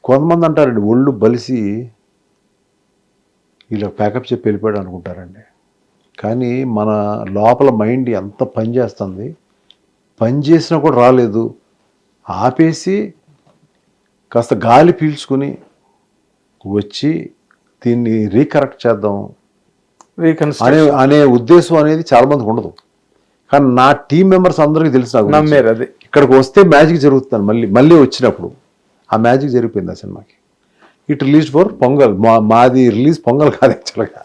కొంతమంది అంటారండి ఒళ్ళు బలిసి ఇలా ప్యాకప్ చెప్పి వెళ్ళిపోయాడు అనుకుంటారండి. కానీ మన లోపల మైండ్ ఎంత పని చేస్తుంది, పని చేసినా కూడా రాలేదు, ఆపేసి కాస్త గాలి పీల్చుకుని వచ్చి దీన్ని రీకరెక్ట్ చేద్దాం అనే ఉద్దేశం అనేది చాలామందికి ఉండదు. కానీ నా టీం మెంబర్స్ అందరికీ తెలిసి నాకు నమ్మారు. అది ఇక్కడికి వస్తే మ్యాజిక్ జరుగుతుంది. మళ్ళీ వచ్చినప్పుడు ఆ మ్యాజిక్ జరిగిపోయింది ఆ సినిమాకి. It release for pongal. మాది రిలీజ్ పొంగల్ కాదు యాక్చువల్గా.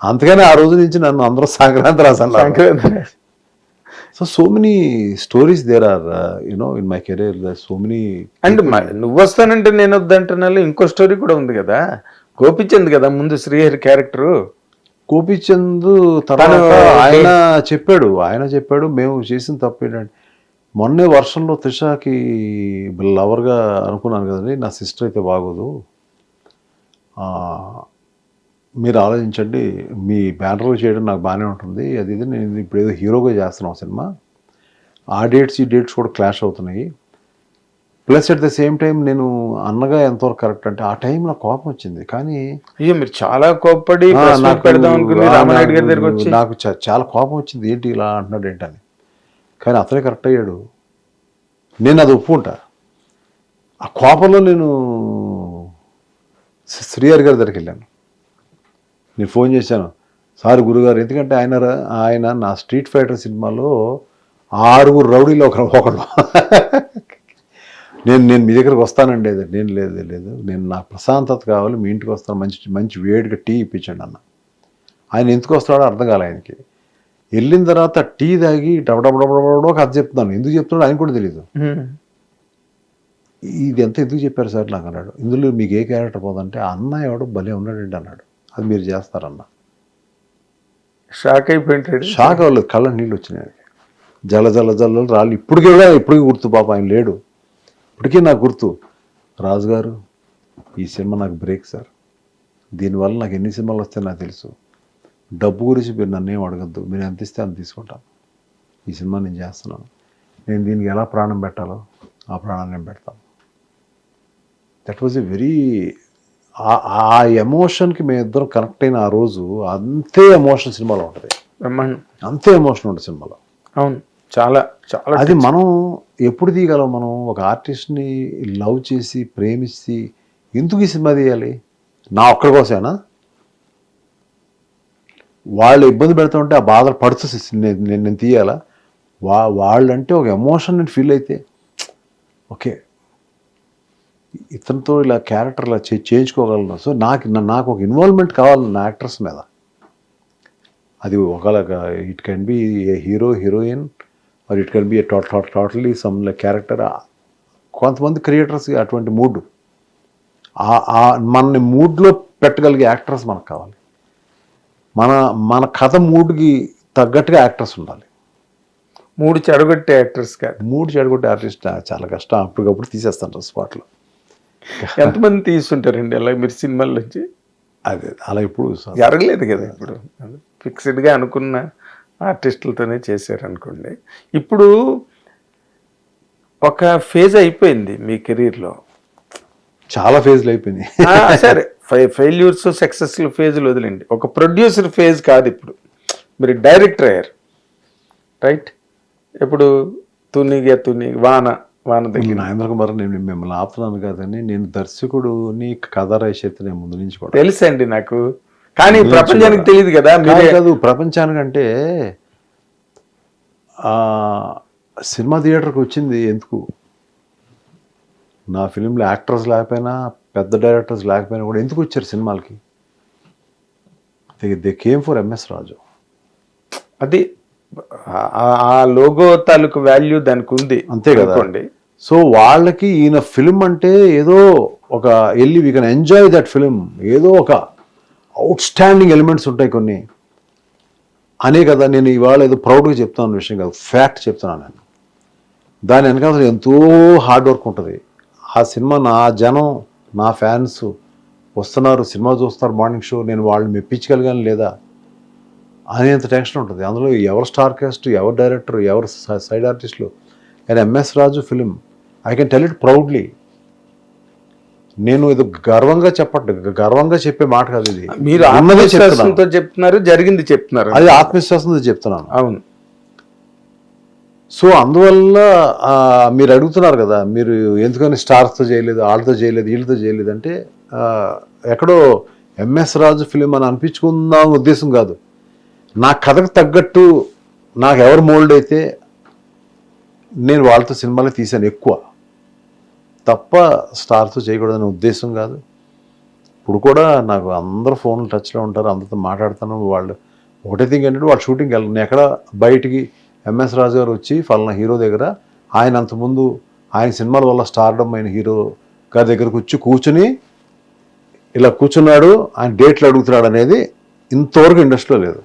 అంతగానే ఆ రోజు నుంచి నన్ను అందరూ సంక్రాంతి రాసాను. So many stories there are in my career, so many. And నువ్వు వస్తానంటే నేను వద్దంటున్నా ఇంకో స్టోరీ కూడా ఉంది కదా, గోపిచంద్ కదా ముందు శ్రీహరి క్యారెక్టరు. గోపిచంద్ తర్వాత ఆయన చెప్పాడు మేము చేసిన తప్పు ఏంటంటే, మొన్నే వర్షంలో త్రిషకి లవర్గా అనుకున్నాను కదండి, నా సిస్టర్ అయితే బాగోదు, మీరు ఆలోచించండి, మీ బ్యానర్లో చేయడం నాకు బాగానే ఉంటుంది, అది ఇది, నేను ఇప్పుడు ఏదో హీరోగా చేస్తున్నాను సినిమా, ఆ డేట్స్ ఈ డేట్స్ కూడా క్లాష్ అవుతున్నాయి, plus at the same time నేను అన్నగా ఎంతవరకు కరెక్ట్ అంటే ఆ టైం నాకు కోపం వచ్చింది. కానీ అయ్యో మీరు చాలా కోప్పడి నాకు చాలా కోపం వచ్చింది, ఏంటి ఇలా అంటున్నాడు ఏంటని. కానీ అతనే కరెక్ట్ అయ్యాడు, నేను అది ఒప్పుకుంటా. ఆ కోపంలో నేను శ్రీహరి గారి దగ్గరికి వెళ్ళాను, నేను ఫోన్ చేశాను, సార్ గురుగారు, ఎందుకంటే ఆయన నా స్ట్రీట్ ఫైటర్ సినిమాలో 6 రౌడీలో ఒకడు, నేను మీ దగ్గరకు వస్తానండి, నేను లేదు నేను నాకు ప్రశాంతత కావాలి, మీ ఇంటికి వస్తాను, మంచి వేడిగా టీ ఇప్పించండి అన్న. ఆయన ఎందుకు వస్తాడో అర్థం కాలే ఆయనకి. వెళ్ళిన తర్వాత టీ తాగి డబడబడబడో కథ చెప్తున్నాను, ఎందుకు చెప్తున్నాడో ఆయన కూడా తెలియదు. ఇది ఎంత ఎందుకు చెప్పారు సార్ నాకు అన్నాడు. ఇందులో మీకు ఏ క్యారెక్టర్ పోదంటే అన్న ఎవడో భలే ఉన్నాడండి అన్నాడు, అది మీరు చేస్తారన్న. షాక్ అయిపోయింటాడు. షాక్ అవ్వలేదు, కళ్ళ నీళ్ళు వచ్చినాయి, జల రాళ్ళు ఇప్పటికీ గుర్తు, పాప ఆయన లేడు, ఇప్పటికీ నాకు గుర్తు. రాజుగారు, ఈ సినిమా నాకు బ్రేక్ సార్, దీనివల్ల నాకు ఎన్ని సినిమాలు వస్తాయో నాకు తెలుసు, డబ్బు గురించి మీరు నన్ను ఏం అడగద్దు, మీరు ఎంత ఇస్తే అంత తీసుకుంటాను, ఈ సినిమా నేను చేస్తున్నాను, నేను దీనికి ఎలా ప్రాణం పెట్టాలో ఆ ప్రాణాన్ని నేను పెడతాను. దట్ వాజ్ ఎ వెరీ, ఆ ఎమోషన్కి మేమిద్దరం కనెక్ట్ అయిన ఆ రోజు, అంతే ఎమోషన్ సినిమాలో ఉంటుంది, అంతే ఎమోషన్ ఉంటుంది సినిమాలో. అవును, చాలా చాలా. అది మనం ఎప్పుడు తీయగలం? మనం ఒక ఆర్టిస్ట్ని లవ్ చేసి ప్రేమించి ఎందుకు ఈ సినిమా తీయాలి? నా ఒక్కడి కోసమేనా? వాళ్ళు ఇబ్బంది పెడతా ఉంటే ఆ బాధలు పడుతూ నేను తీయాలా? వాళ్ళంటే ఒక ఎమోషన్ నేను ఫీల్ అయితే, ఓకే ఇతనితో ఇలా క్యారెక్టర్ ఇలా చేయించుకోగలను. సో నాకు ఒక ఇన్వాల్వ్మెంట్ కావాలి నా యాక్టర్స్ మీద. అది ఒకలాగా it can be a hero heroine, or it can be a totally some character. కొంతమంది క్రియేటర్స్కి అటువంటి మూడ్, మనని మూడ్లో పెట్టగలిగే యాక్టర్స్ మనకు కావాలి. మన కథ మూడ్కి తగ్గట్టుగా యాక్టర్స్ ఉండాలి. మూడు చెడగొట్టే యాక్టర్స్ కాదు. మూడు చెడగొట్టే ఆర్టిస్ట్ చాలా కష్టం, అప్పటికప్పుడు తీసేస్తాను స్పాట్లో. ఎంతమంది తీసుంటారండి అలా మీరు సినిమాల నుంచి? అదే అలా ఇప్పుడు జరగలేదు కదా, ఇప్పుడు ఫిక్స్డ్గా అనుకున్న ఆర్టిస్టులతోనే చేశారనుకోండి. ఇప్పుడు ఒక ఫేజ్ అయిపోయింది మీ కెరీర్లో, చాలా ఫేజ్లు అయిపోయింది. సరే, ఫెయిల్యూర్స్ సక్సెస్ఫుల్ ఫేజ్లు వదిలేండి, ఒక ప్రొడ్యూసర్ ఫేజ్ కాదు ఇప్పుడు. మీరు డైరెక్టర్ అయ్యారు, రైట్? ఇప్పుడు తుని వాన దగ్గర నాగేంద్ర కుమార్, నేను మిమ్మల్ని ఆపుతున్నాను కాదని, నేను దర్శకుడుని కథ రాసేది నేను ముందు నుంచి కూడా తెలుసండి నాకు, కానీ ప్రపంచానికి తెలియదు కదా. మీరే కాదు, ప్రపంచానికంటే సినిమా థియేటర్కి వచ్చింది ఎందుకు? నా ఫిలింలో యాక్టర్స్ లేకపోయినా, పెద్ద డైరెక్టర్స్ లేకపోయినా కూడా ఎందుకు వచ్చారు సినిమాలకి? దే కేమ్ ఫర్ ఎంఎస్ రాజు. అది ఆ లోగో తాలూకు వాల్యూ దానికి ఉంది, అంతే కదండి. సో వాళ్ళకి ఈయన ఫిలిం అంటే ఏదో ఒక వెళ్ళి we can enjoy that film, ఏదో ఒక అవుట్ స్టాండింగ్ ఎలిమెంట్స్ ఉంటాయి కొన్ని అనే కదా. నేను ఇవాళ ఏదో ప్రౌడ్గా చెప్తాను విషయం కాదు, ఫ్యాక్ట్ చెప్తున్నాను నేను. దాని వెనకాల ఎంతో హార్డ్ వర్క్ ఉంటుంది. ఆ సినిమా నా జనం, నా ఫ్యాన్స్ వస్తున్నారు, సినిమా చూస్తారు, మార్నింగ్ షో, నేను వాళ్ళని మెప్పించగలిగాను లేదా అనేంత టెన్షన్ ఉంటుంది. అందులో ఎవరు స్టార్ కాస్ట్, ఎవరు డైరెక్టర్, ఎవరు సైడ్ ఆర్టిస్టులు. And MS Raju film, I can tell it proudly. నేను ఇది గర్వంగా చెప్పట్లేదు, గర్వంగా చెప్పే మాట కాదు ఇది. మీరు ఉన్నదే చెప్తున్నాను. ఆత్మవిశ్వాసంతో చెప్తున్నారు, జరిగింది చెప్తున్నారు. అది ఆత్మవిశ్వాసంతో చెప్తున్నాను. అవును. సో అందువల్ల మీరు అడుగుతున్నారు కదా, మీరు ఎందుకని స్టార్స్తో చేయలేదు, వాళ్ళతో చేయలేదు, వీళ్ళతో చేయలేదు అంటే ఎక్కడో ఎంఎస్ రాజు ఫిలిం అని అనిపించుకుందాం ఉద్దేశం కాదు. నా కథకు తగ్గట్టు నాకు ఎవరు మోల్డ్ అయితే నేను వాళ్ళతో సినిమాలు తీశాను ఎక్కువ, తప్ప స్టార్తో చేయకూడదనే ఉద్దేశం కాదు. ఇప్పుడు కూడా నాకు అందరూ ఫోన్లు టచ్లో ఉంటారు, అందరితో మాట్లాడుతాను. వాళ్ళు ఒకటే థింగ్ ఏంటంటే వాళ్ళు షూటింగ్కి వెళ్ళను. నేను ఎక్కడ బయటికి ఎంఎస్ రాజు గారు వచ్చి ఫలానా హీరో దగ్గర, ఆయన అంతకుముందు ఆయన సినిమాల వల్ల స్టార్డమ్ అయిన హీరో గారి దగ్గరకు వచ్చి కూర్చుని ఇలా కూర్చున్నాడు, ఆయన డేట్లు అడుగుతున్నాడు అనేది ఇంతవరకు ఇండస్ట్రీలో లేదు.